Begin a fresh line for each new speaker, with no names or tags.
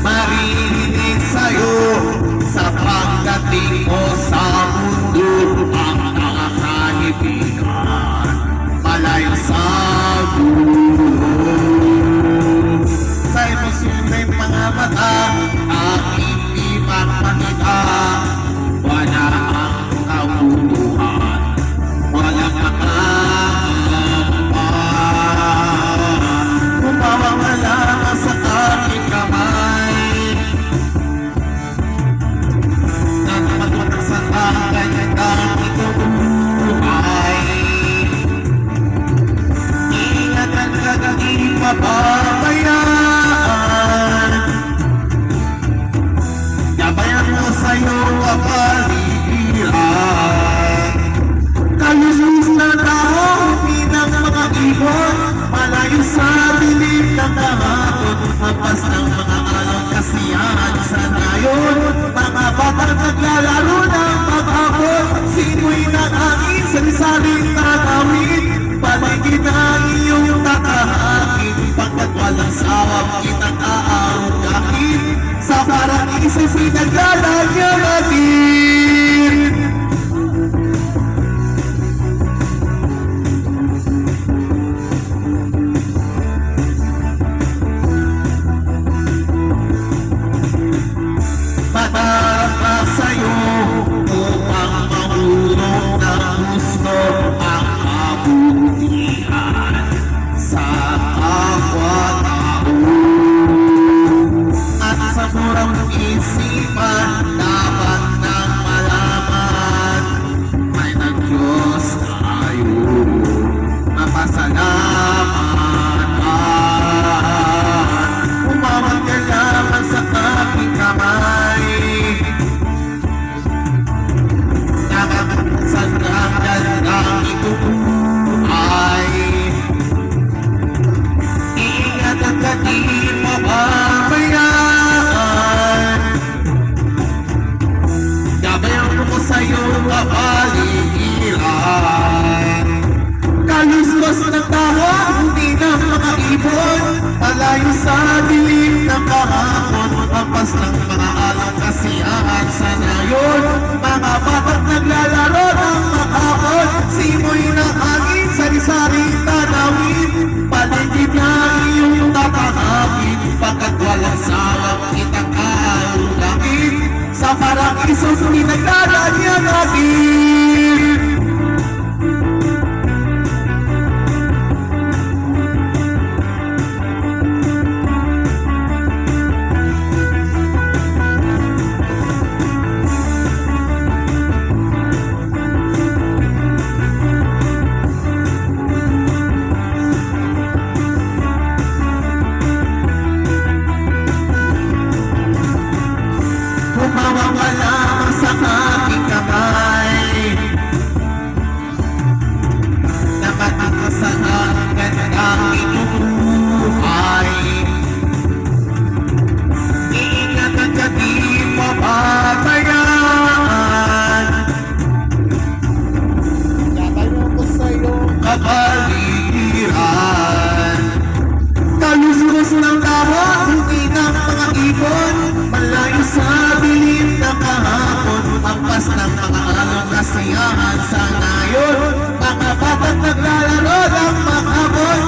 Maririnig sa'yo sa pagdating mo sa mundo ang nakakaibigan malayo sa dulo. Sa emosyon ng mga mata aking di magpakita, wala ang kauluhan, walang makakapa. Kumawawala ka sa aking kamay nang matutak sa tagay ng itong buhay. Ingatan ka na di mababayaan, gabayan mo sa'yo ang paligiran. Kalusus na dahon ng mga ibon, malayo sa dilim ng kahapon, hampas ng mga along kasiyahan sa ngayon. Mga batang naglalaro ng maghapon, simoy ng hangin, sarisaling tatawid, paligid ng iyong tatahakin, pagkat walang sawang kitang aarugakit, sa parang isa'y pinaglalagyan natin. Patarap sa'yo upang mahulog ng gusto ang kabutihan sa kapwa-tao. At sa murang isipan dapat nang malaman, may nag-Diyos tayo mapasalamatan. Umawag ka lamang sa aking kamay, nakakasal ang gandang itubuhay. Ingat at di mababayaan, gabayan ko sa'yo kapaligiran. Kaluskos ng tawa, hindi ng mga ibon, malayo sa dilim ng kahapon, hampas ng mga alang kasiyahan sa ngayon. Mga batang naglalaro ng maghapon, simoy ng hangin, sari-saring tanawin, paligid na iyong tatahapin, pagkat walang sawang kitang kaulangin, sa paraiso pinaglalagyan natin. Kumawawala sa aking kamay, nakatakasan ang gandang itubuhay. Ingatan ka di mababayaan, gabayan ko sa'yo kapaligiran. Kaluskos ng tawa, hindi ng mga ibon, malayo sa dilim ng kahapon, hampas ng mga along kasiyahan sa ngayon. Mga batang naglalaro ng maghapon,